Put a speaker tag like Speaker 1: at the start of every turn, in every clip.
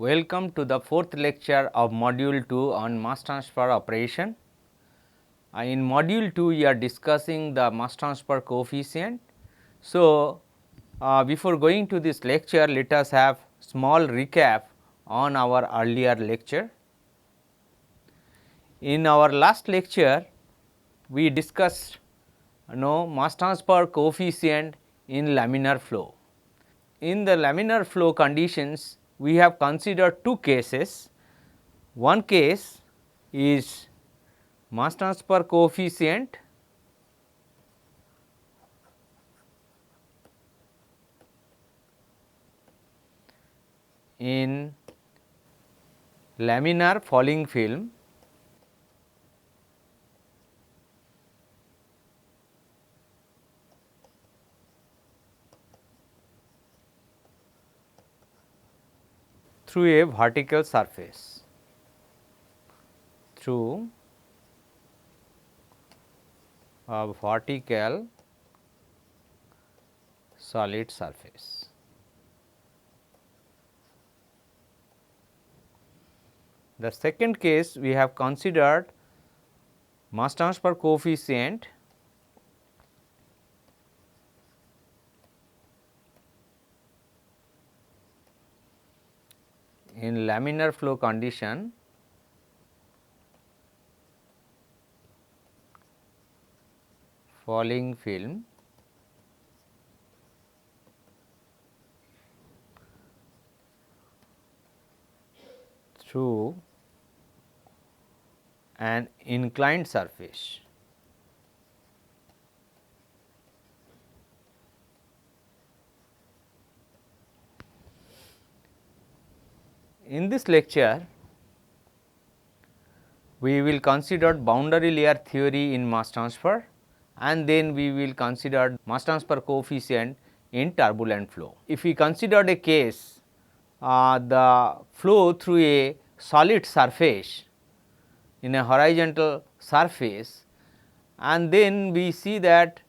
Speaker 1: Welcome to the fourth lecture of module 2 on mass transfer operation. In module 2 we are discussing the mass transfer coefficient. So, before going to this lecture, let us have small recap on our earlier lecture. In our last lecture we discussed mass transfer coefficient in laminar flow. In the laminar flow conditions, we have considered two cases. One case is mass transfer coefficient in laminar falling film through a vertical surface, through a vertical solid surface. The second case we have considered mass transfer coefficient in laminar flow condition falling film through an inclined surface. In this lecture, we will consider boundary layer theory in mass transfer, and then we will consider mass transfer coefficient in turbulent flow. If we considered a case, the flow through a solid surface in a horizontal surface, and then we see that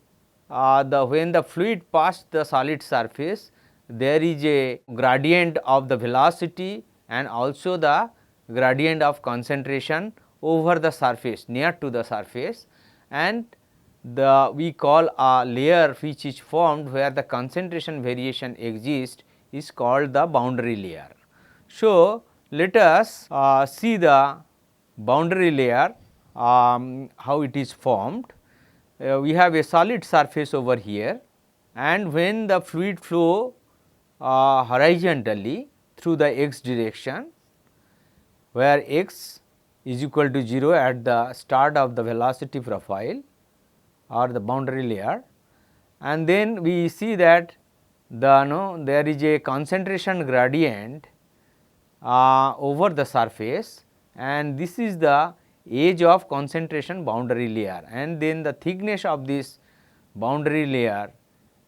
Speaker 1: when the fluid passed the solid surface, there is a gradient of the velocity and also the gradient of concentration over the surface, near to the surface, and we call a layer which is formed where the concentration variation exists is called the boundary layer. So, let us see the boundary layer, how it is formed. We have a solid surface over here, and when the fluid flow horizontally through the x direction, where x is equal to 0 at the start of the velocity profile or the boundary layer, and then we see that there is a concentration gradient over the surface, and this is the edge of concentration boundary layer, and then the thickness of this boundary layer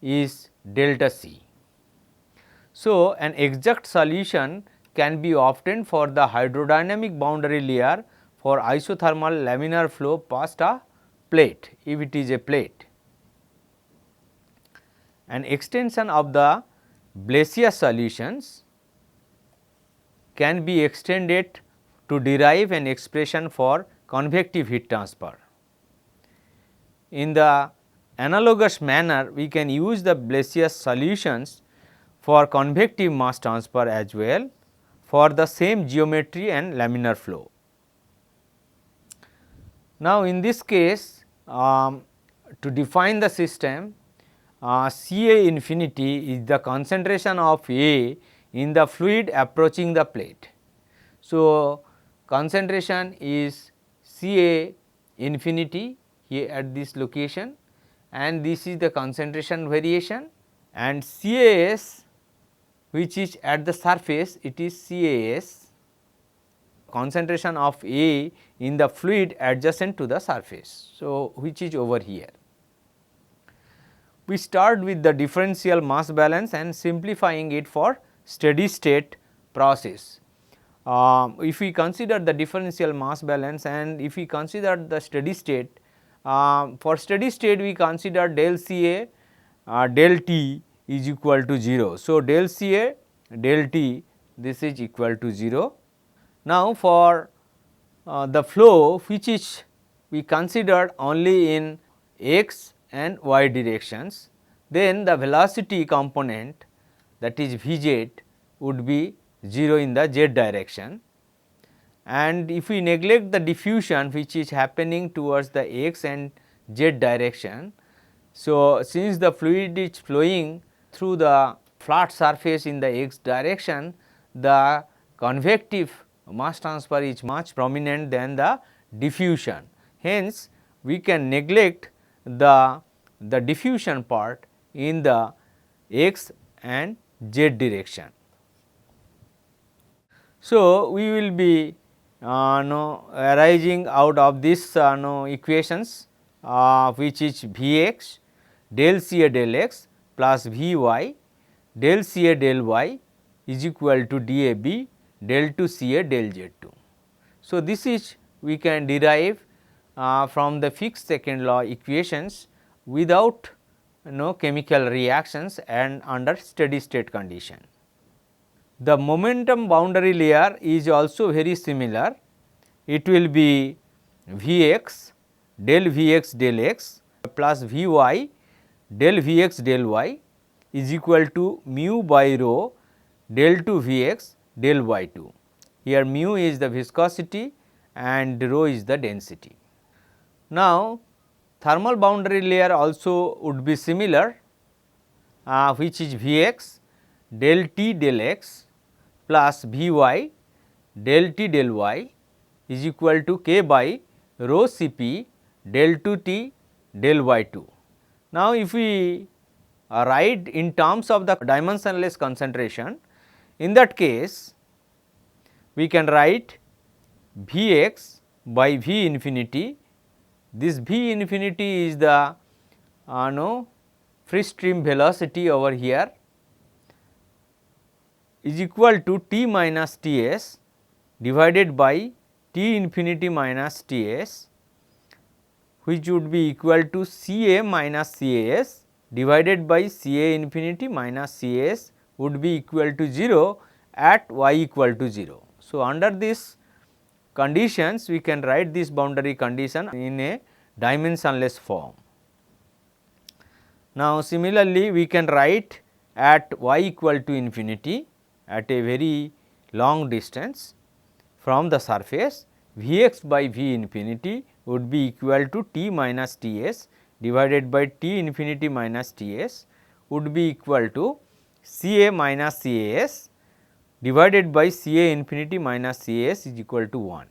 Speaker 1: is delta C. So, an exact solution can be obtained for the hydrodynamic boundary layer for isothermal laminar flow past a plate, if it is a plate. An extension of the Blasius solutions can be extended to derive an expression for convective heat transfer. In the analogous manner, we can use the Blasius solutions for convective mass transfer as well for the same geometry and laminar flow. Now, in this case, to define the system, C A infinity is the concentration of A in the fluid approaching the plate. So, concentration is C A infinity here at this location, and this is the concentration variation, and C A S, which is at the surface, it is C A S, concentration of A in the fluid adjacent to the surface. So, which is over here. We start with the differential mass balance and simplifying it for steady state process. If we consider the differential mass balance and if we consider the steady state, for steady state we consider del C A del T is equal to 0. So, del C A del T this is equal to 0. Now, for the flow which is we considered only in x and y directions, then the velocity component, that is V z, would be 0 in the z direction. And if we neglect the diffusion which is happening towards the x and z direction, so since the fluid is flowing through the flat surface in the x direction, the convective mass transfer is much prominent than the diffusion. Hence, we can neglect the diffusion part in the x and z direction. So, we will be arising out of this equations which is V x del C A del x plus V y del C A del y is equal to d A b del 2 C A del Z 2. So, this is we can derive from the fixed second law equations without chemical reactions and under steady state condition. The momentum boundary layer is also very similar. It will be V x del V x del x plus V y del V x del y is equal to mu by rho del 2 V x del y 2. Here mu is the viscosity and rho is the density. Now, thermal boundary layer also would be similar, which is V x del T del x plus V y del T del y is equal to k by rho C p del 2 T del y 2. Now, if we write in terms of the dimensionless concentration, in that case we can write V x by V infinity. This V infinity is the free stream velocity over here, is equal to T minus T s divided by T infinity minus T s, which would be equal to C A minus C A s divided by C A infinity minus C A s would be equal to 0 at y equal to 0. So, under this conditions we can write this boundary condition in a dimensionless form. Now, similarly we can write at y equal to infinity at a very long distance from the surface, V x by V infinity would be equal to T minus T s divided by T infinity minus T s would be equal to C A minus C A s divided by C A infinity minus C A s is equal to 1.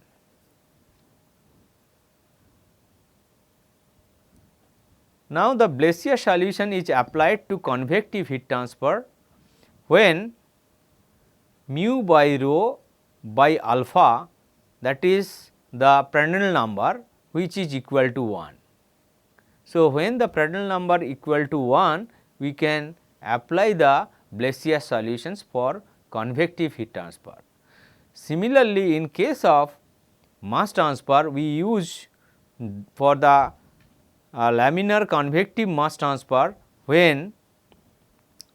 Speaker 1: Now, the Blasius solution is applied to convective heat transfer when mu by rho by alpha, that is the Prandtl number, which is equal to 1. So, when the Prandtl number equal to 1, we can apply the Blasius solutions for convective heat transfer. Similarly, in case of mass transfer, we use for the laminar convective mass transfer when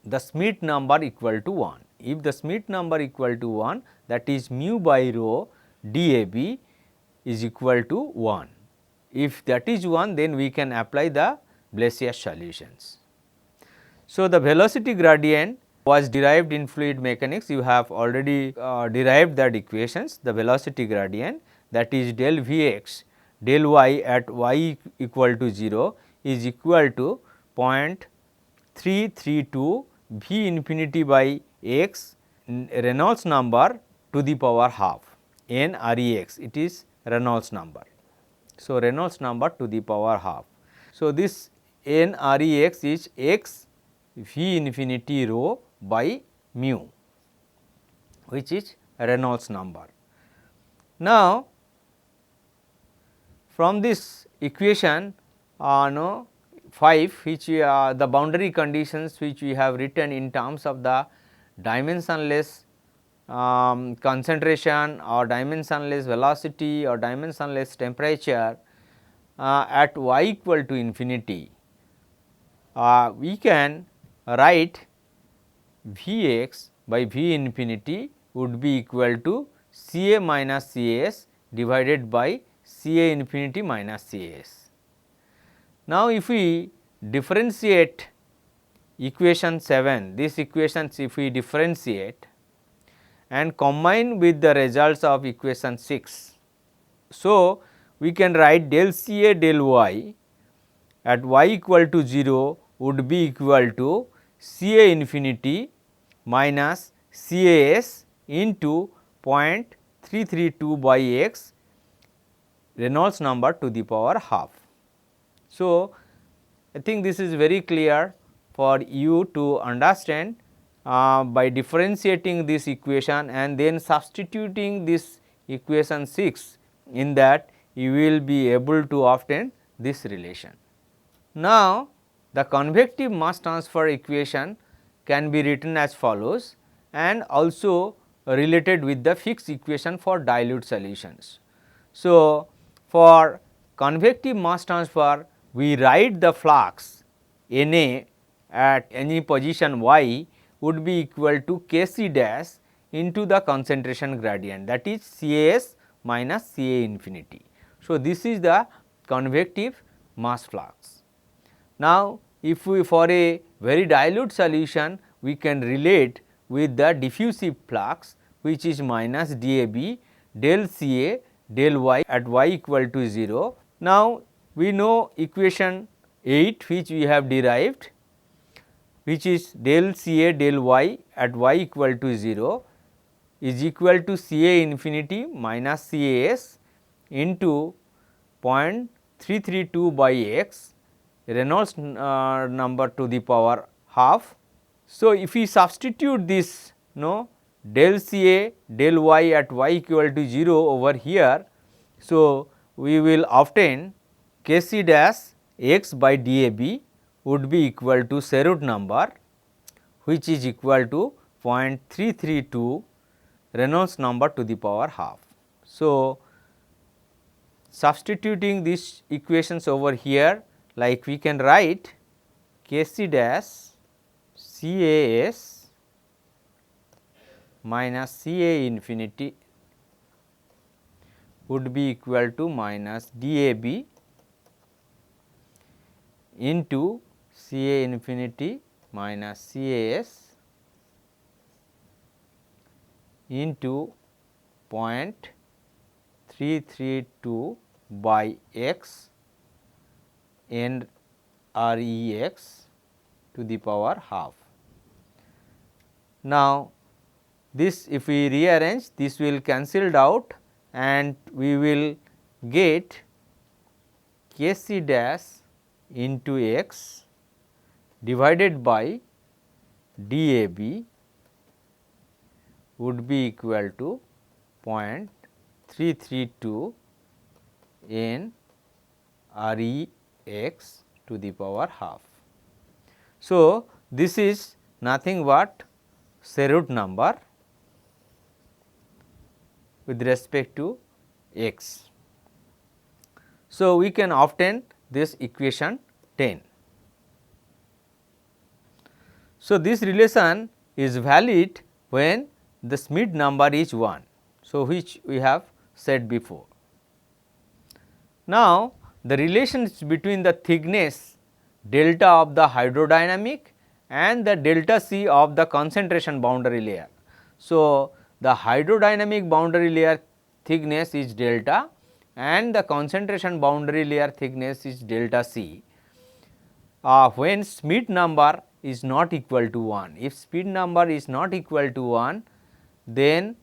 Speaker 1: the Schmidt number equal to 1. If the Schmidt number equal to 1, that is mu by rho d A b is equal to 1. If that is 1, then we can apply the Blasius solutions. So, the velocity gradient was derived in fluid mechanics. You have already derived that equations. The velocity gradient, that is del V x del y at y equal to 0 is equal to 0.332 V infinity by x Reynolds number to the power half, n R E x, it is Reynolds number. So, Reynolds number to the power half. So, this n R E x is x V infinity rho by mu, which is Reynolds number. Now, from this equation 5, which the boundary conditions which we have written in terms of the dimensionless concentration or dimensionless velocity or dimensionless temperature at y equal to infinity, we can write V x by V infinity would be equal to Ca minus Cas divided by Ca infinity minus Cas. Now, if we differentiate equation 7, these equations if we differentiate and combine with the results of equation 6. So, we can write del Ca del y at y equal to 0 would be equal to Ca infinity minus Cas into 0.332 by x Reynolds number to the power half. So, I think this is very clear for you to understand by differentiating this equation and then substituting this equation 6 in that you will be able to obtain this relation. Now, the convective mass transfer equation can be written as follows and also related with the fixed equation for dilute solutions. So, for convective mass transfer we write the flux Na at any position y would be equal to Kc dash into the concentration gradient, that is Cas minus Ca infinity. So, this is the convective mass flux. Now, if we for a very dilute solution we can relate with the diffusive flux which is minus dAB del Ca del y at y equal to 0. Now, we know equation 8 which we have derived, which is del Ca del y at y equal to 0 is equal to Ca infinity minus Cas into 0.332 by x Reynolds number to the power half. So, if we substitute this del Ca del y at y equal to 0 over here, so we will obtain Kc dash x by dAB would be equal to Sherwood number which is equal to 0.332 Reynolds number to the power half. So, substituting these equations over here, like we can write Kc dash Cas minus Ca infinity would be equal to minus dAB into Ca infinity minus Cas into 0.332 by x and Rex to the power half. Now, this if we rearrange, this will cancelled out and we will get Kc dash into x divided by dAB would be equal to 0.332 n Rex to the power half. So, this is nothing but Sherwood number with respect to x. So, we can obtain this equation 10. So, this relation is valid when the Schmidt number is 1. So, which we have said before. Now, the relations between the thickness delta of the hydrodynamic and the delta C of the concentration boundary layer. So, the hydrodynamic boundary layer thickness is delta and the concentration boundary layer thickness is delta C. When Schmidt number is not equal to 1, if Schmidt number is not equal to 1, then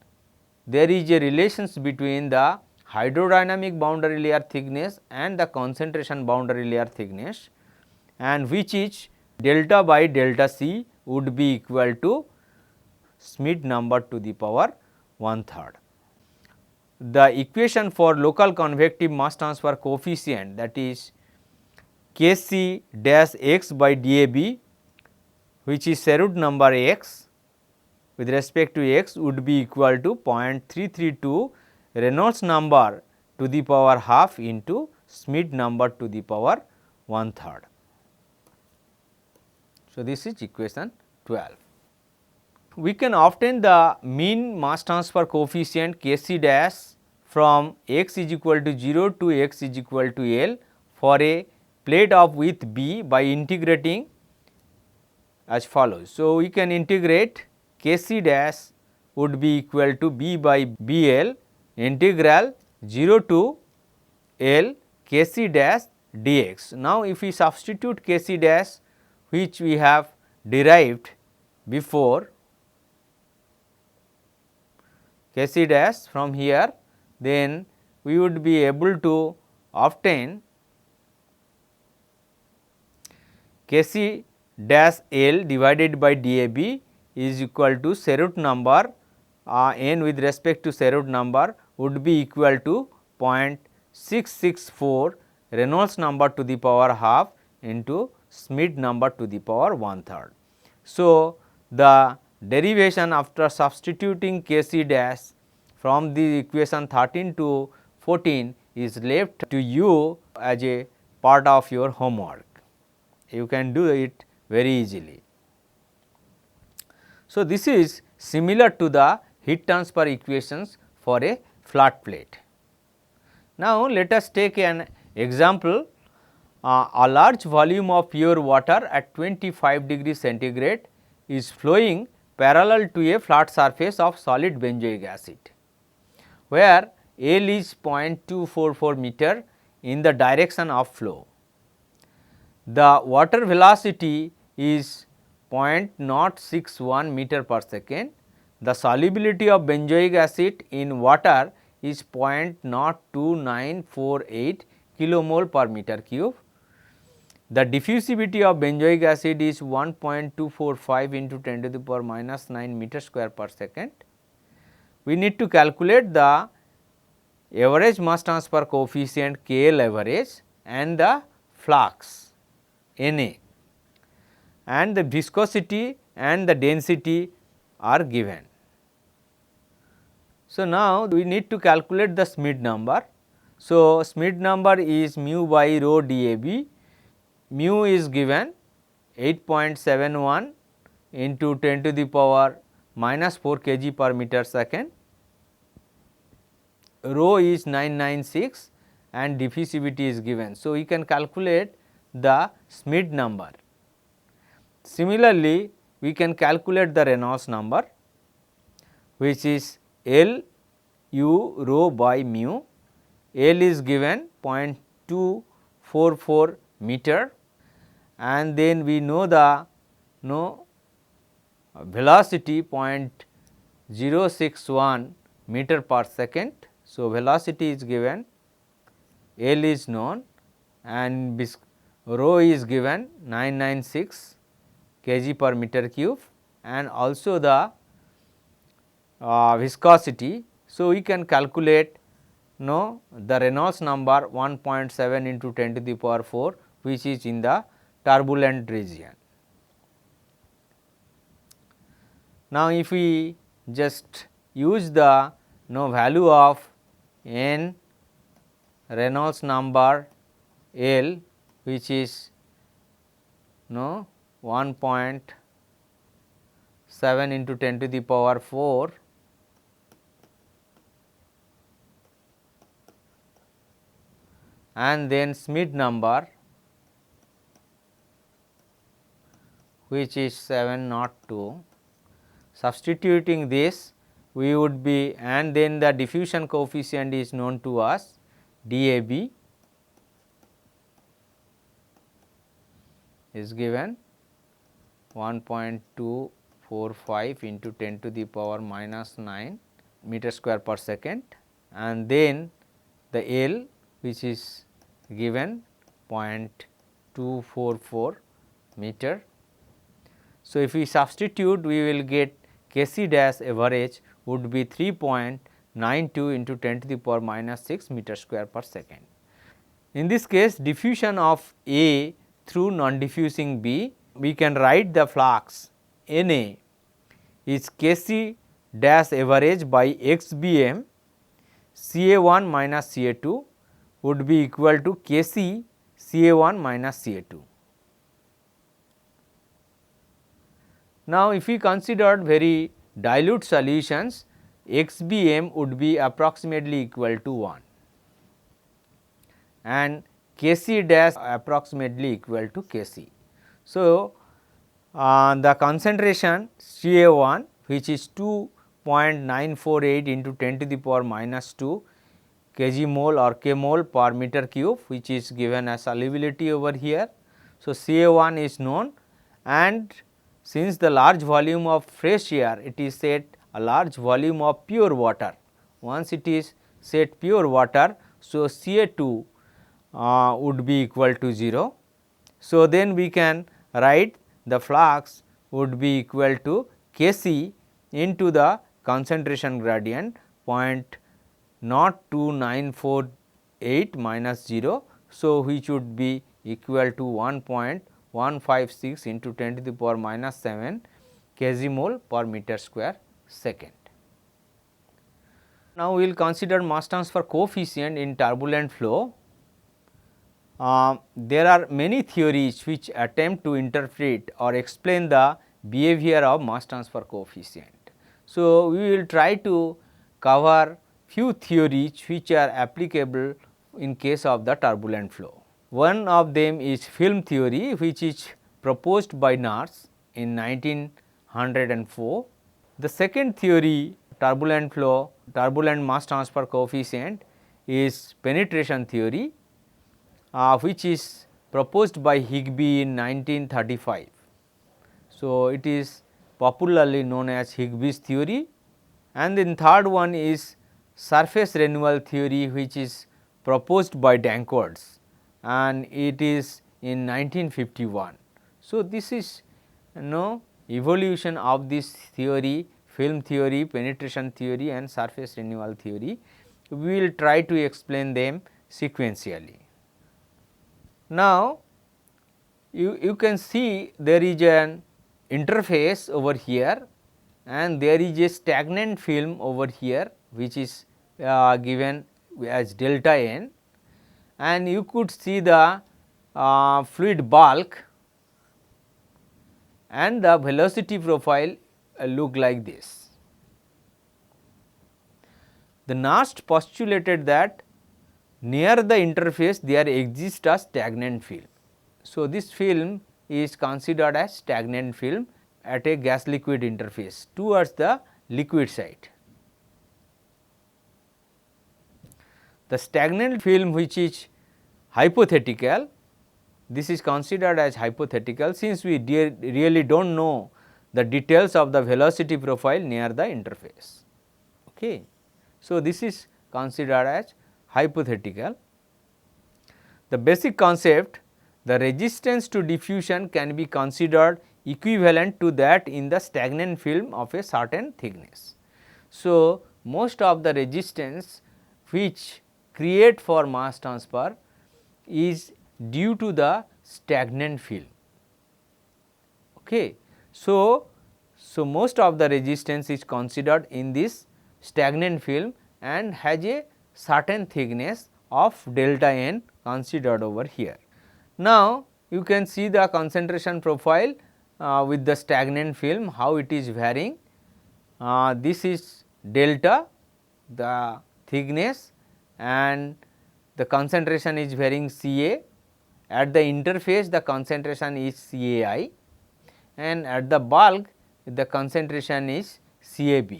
Speaker 1: there is a relations between the hydrodynamic boundary layer thickness and the concentration boundary layer thickness, and which is delta by delta C would be equal to Schmidt number to the power 1/3. The equation for local convective mass transfer coefficient, that is Kc dash x by dAB, which is Sherwood number x with respect to x would be equal to 0.332 Reynolds number to the power half into Schmidt number to the power 1/3. So, this is equation 12. we can obtain the mean mass transfer coefficient Kc dash from x is equal to 0 to x is equal to L for a plate of width B by integrating as follows. So, we can integrate Kc dash would be equal to B by BL integral 0 to L Kc dash dx. Now, if we substitute Kc dash which we have derived before Kc dash from here, then we would be able to obtain Kc dash L divided by DAB is equal to Sherwood number n with respect to Sherwood number would be equal to 0.664 Reynolds number to the power half into Schmidt number to the power 1/3. So, the derivation after substituting Kc dash from the equation 13 to 14 is left to you as a part of your homework. You can do it very easily. So, this is similar to the heat transfer equations for a flat plate. Now, let us take an example. A large volume of pure water at 25 degrees centigrade is flowing parallel to a flat surface of solid benzoic acid, where L is 0.244 meter in the direction of flow. The water velocity is 0.061 meter per second. The solubility of benzoic acid in water is 0.02948 kilomole per meter cube. The diffusivity of benzoic acid is 1.245 into 10 to the power minus 9 meter square per second. We need to calculate the average mass transfer coefficient KL average and the flux Na, and the viscosity and the density are given. So, now we need to calculate the Schmidt number. So, Schmidt number is mu by rho DAB. Mu is given 8.71 into 10 to the power minus 4 kg per meter second. Rho is 996 and diffusivity is given. So, we can calculate the Schmidt number. Similarly, we can calculate the Reynolds number, which is L u rho by mu. L is given 0.244 meter, and then we know the velocity 0.061 meter per second. So, velocity is given, L is known, and rho is given 996 kg per meter cube, and also the viscosity. So, we can calculate the Reynolds number 1.7 into 10 to the power 4, which is in the turbulent region. Now, if we just use the value of n Reynolds number L, which is 1.7 into 10 to the power 4 and then Schmidt number, which is 702. Substituting this, we would be, and then the diffusion coefficient is known to us, DAB is given 1.245 into 10 to the power minus 9 meter square per second, and then the L, which is given 0.244 meter. So, if we substitute, we will get Kc dash average would be 3.92 into 10 to the power minus 6 meter square per second. In this case, diffusion of A through non-diffusing B, we can write the flux Na is Kc dash average by xbm Ca1 minus Ca2 would be equal to Kc Ca1 minus Ca2. Now, if we considered very dilute solutions, xbm would be approximately equal to 1 and Kc dash approximately equal to Kc. So, the concentration Ca1 which is 2.948 into 10 to the power minus 2 kg mole or k mole per meter cube, which is given as solubility over here. So, Ca1 is known, and since the large volume of fresh air, it is said a large volume of pure water. Once it is said pure water, so Ca2 would be equal to 0. So, then we can write the flux would be equal to Kc into the concentration gradient 0.02948 minus 0. So, which would be equal to 1.156 into 10 to the power minus 7 kg mole per meter square second. Now, we will consider mass transfer coefficient in turbulent flow. There are many theories which attempt to interpret or explain the behavior of mass transfer coefficient. So, we will try to cover few theories which are applicable in case of the turbulent flow. One of them is film theory, which is proposed by Nernst in 1904. The second theory, turbulent flow, turbulent mass transfer coefficient, is penetration theory, which is proposed by Higby in 1935. So, it is popularly known as Higby's theory, and then third one is surface renewal theory, which is proposed by Danckwerts, and it is in 1951. So, this is evolution of this theory, film theory, penetration theory and surface renewal theory. We will try to explain them sequentially. Now, you can see there is an interface over here and there is a stagnant film over here, which is given as delta n, and you could see the fluid bulk and the velocity profile look like this. The Nernst postulated that near the interface there exists a stagnant film. So, this film is considered as stagnant film at a gas liquid interface towards the liquid side. The stagnant film, which is hypothetical, this is considered as hypothetical since we really do not know the details of the velocity profile near the interface. Okay. So, this is considered as hypothetical. The basic concept, the resistance to diffusion can be considered equivalent to that in the stagnant film of a certain thickness. So, most of the resistance which create for mass transfer is due to the stagnant film. Okay. So, most of the resistance is considered in this stagnant film and has a certain thickness of delta n considered over here. Now, you can see the concentration profile with the stagnant film, how it is varying. This is delta, the thickness, and the concentration is varying Ca. At the interface the concentration is Cai, and at the bulk the concentration is Cab.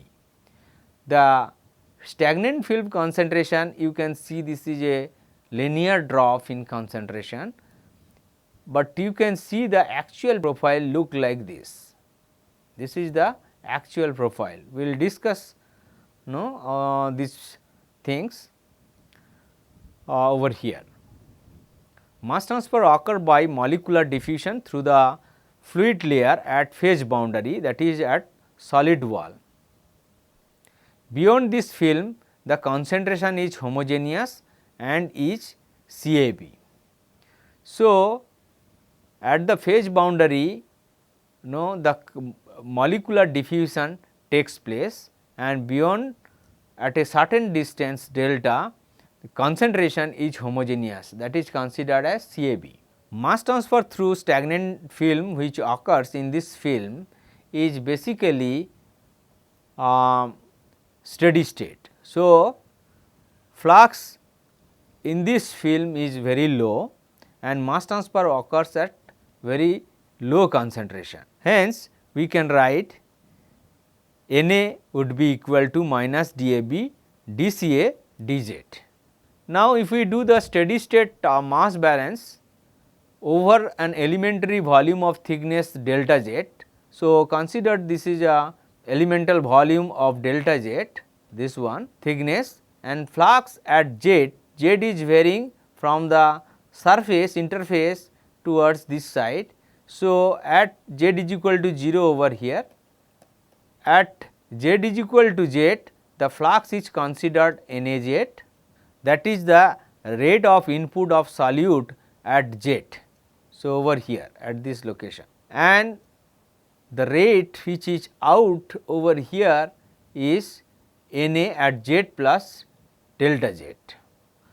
Speaker 1: The stagnant film concentration, you can see this is a linear drop in concentration, but you can see the actual profile look like this. This is the actual profile. We will discuss these things over here. Mass transfer occur by molecular diffusion through the fluid layer at phase boundary, that is at solid wall. Beyond this film, the concentration is homogeneous and is Cab. So, at the phase boundary, the molecular diffusion takes place, and beyond at a certain distance delta, the concentration is homogeneous, that is considered as Cab. Mass transfer through stagnant film which occurs in this film is basically steady state. So, flux in this film is very low and mass transfer occurs at very low concentration. Hence, we can write Na would be equal to minus dAb dCa dZ. Now, if we do the steady state mass balance over an elementary volume of thickness delta Z. So, consider this is a elemental volume of delta Z, this one thickness, and flux at Z, Z is varying from the surface interface towards this side. So, at Z is equal to 0 over here, at Z is equal to Z, the flux is considered NaZ, that is the rate of input of solute at Z. So, over here at this location, and the rate which is out over here is Na at Z plus delta Z.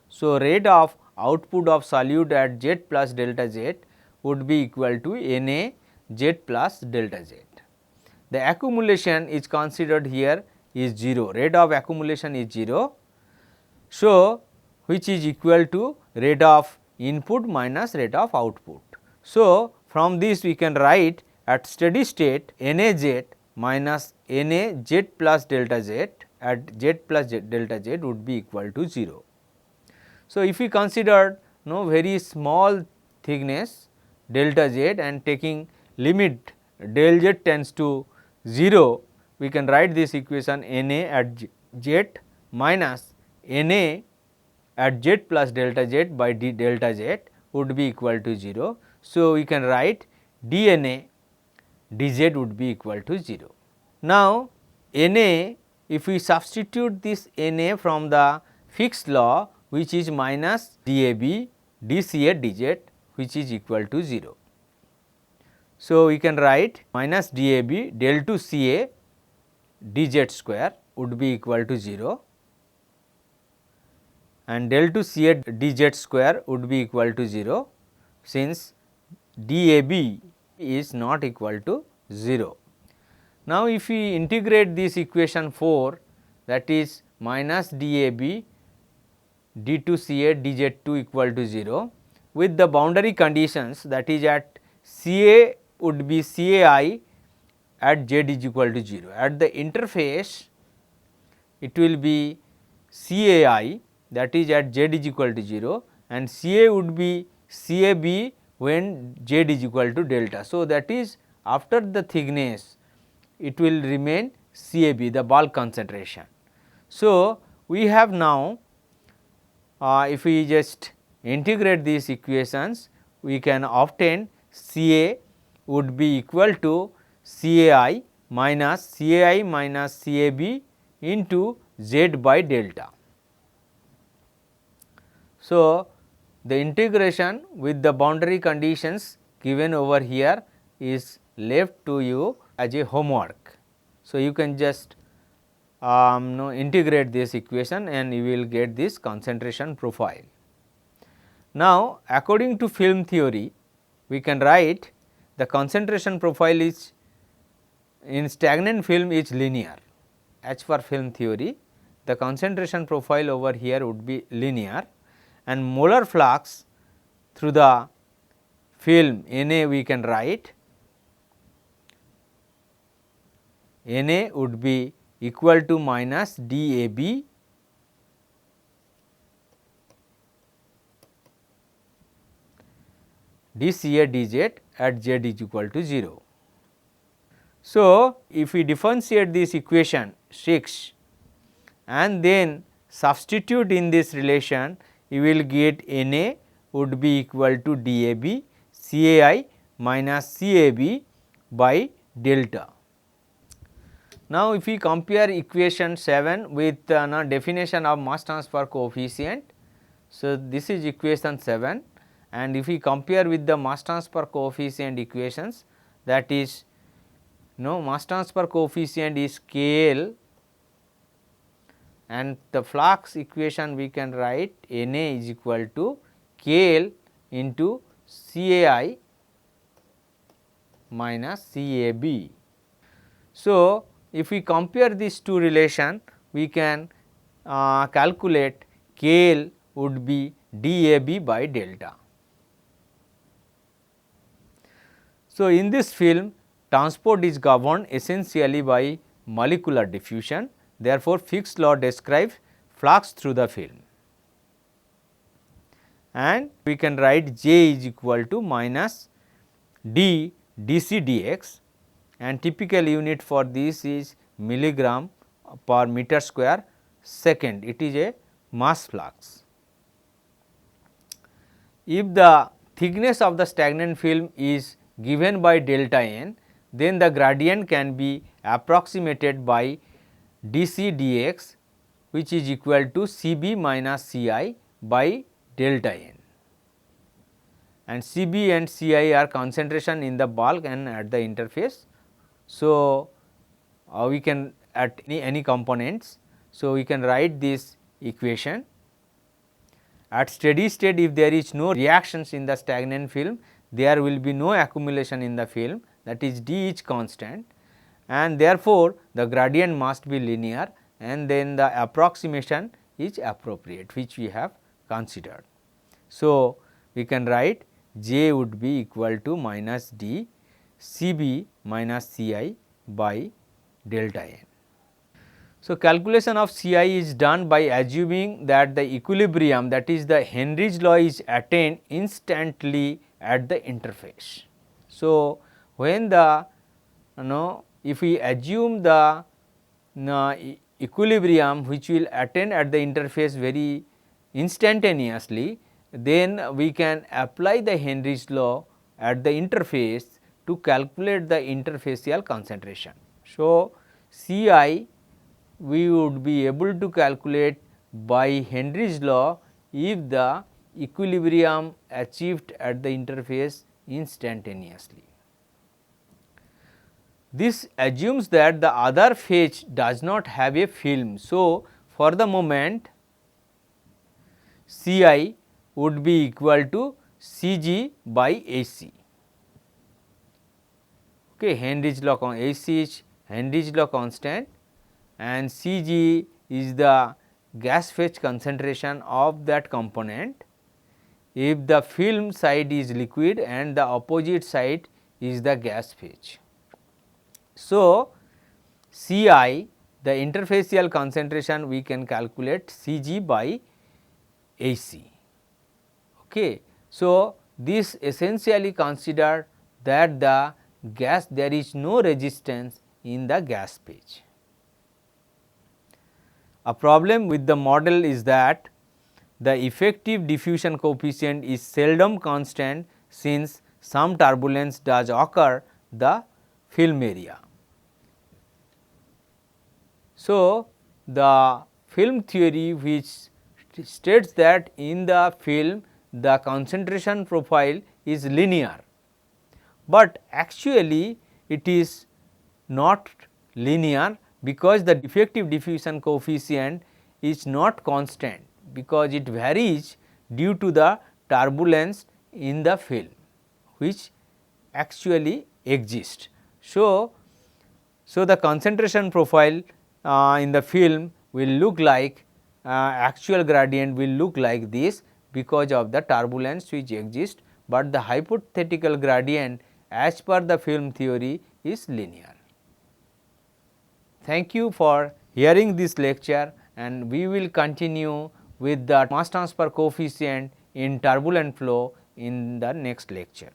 Speaker 1: So, rate of output of solute at Z plus delta Z would be equal to Na Z plus delta Z. The accumulation is considered here is 0, rate of accumulation is 0. So, which is equal to rate of input minus rate of output. So, from this we can write at steady state NaZ minus NaZ plus delta Z at Z plus delta Z would be equal to 0. So, if we consider very small thickness delta Z and taking limit del Z tends to 0, we can write this equation Na at Z minus Na at Z plus delta Z by d delta Z would be equal to 0. So, we can write dNa dZ would be equal to 0. Now, Na, if we substitute this Na from the Fick's law, which is minus dAb dCa dZ, which is equal to 0. So, we can write minus dAb del 2 Ca dZ square would be equal to 0, and del 2 Ca dZ square would be equal to 0, since dAb is not equal to 0. Now, if we integrate this equation 4, that is minus dAb d2 Ca dZ2 equal to 0 with the boundary conditions, that is at Ca would be Cai at Z is equal to 0. At the interface it will be Cai, that is at Z is equal to 0, and Ca would be Cab when Z is equal to delta. So, that is after the thickness it will remain Cab, the bulk concentration. So, we have now if we just integrate these equations, we can obtain Ca would be equal to Cai minus Cab into Z by delta. So, the integration with the boundary conditions given over here is left to you as a homework. So, you can just integrate this equation and you will get this concentration profile. Now, according to film theory, we can write the concentration profile is in stagnant film is linear. As per film theory, the concentration profile over here would be linear, and molar flux through the film Na we can write Na would be equal to minus dAb dCa dZ at Z is equal to 0. So, if we differentiate this equation 6 and then substitute in this relation, you will get Na would be equal to dAb Cai minus Cab by delta. Now, if we compare equation 7 with definition of mass transfer coefficient, so this is equation 7, and if we compare with the mass transfer coefficient equations, that is mass transfer coefficient is KL, and the flux equation we can write Na is equal to KL into Cai minus Cab. So, if we compare these two relation, we can calculate KL would be DAB by delta. So, in this film transport is governed essentially by molecular diffusion, therefore, Fick's law describes flux through the film, and we can write J is equal to minus d dc dx, and typical unit for this is milligram per meter square second. It is a mass flux. If the thickness of the stagnant film is given by delta n, then the gradient can be approximated by dc dx, which is equal to Cb minus Ci by delta n, and Cb and Ci are concentration in the bulk and at the interface. So, we can at any components. So, we can write this equation. At steady state, if there is no reactions in the stagnant film, there will be no accumulation in the film, that is d is constant, and therefore, the gradient must be linear, and then the approximation is appropriate, which we have considered. So, we can write J would be equal to minus d Cb minus Ci by delta n. So, calculation of Ci is done by assuming that the equilibrium, that is the Henry's law, is attained instantly at the interface. So, when the if we assume the equilibrium which will attain at the interface very instantaneously, then we can apply the Henry's law at the interface to calculate the interfacial concentration. So, Ci we would be able to calculate by Henry's law if the equilibrium achieved at the interface instantaneously. This assumes that the other phase does not have a film. So, for the moment Ci would be equal to Cg by Ac. Okay, Henry's law, Ac is Henry's law constant, and Cg is the gas phase concentration of that component if the film side is liquid and the opposite side is the gas phase. So, Ci, the interfacial concentration, we can calculate Cg by Ac. Okay. So, this essentially consider that the gas, there is no resistance in the gas phase. A problem with the model is that the effective diffusion coefficient is seldom constant, since some turbulence does occur the film area. So, the film theory which states that in the film the concentration profile is linear, but actually it is not linear, because the effective diffusion coefficient is not constant, because it varies due to the turbulence in the film which actually exists. So, the concentration profile in the film will look like actual gradient will look like this because of the turbulence which exists, but the hypothetical gradient as per the film theory is linear. Thank you for hearing this lecture, and we will continue with the mass transfer coefficient in turbulent flow in the next lecture.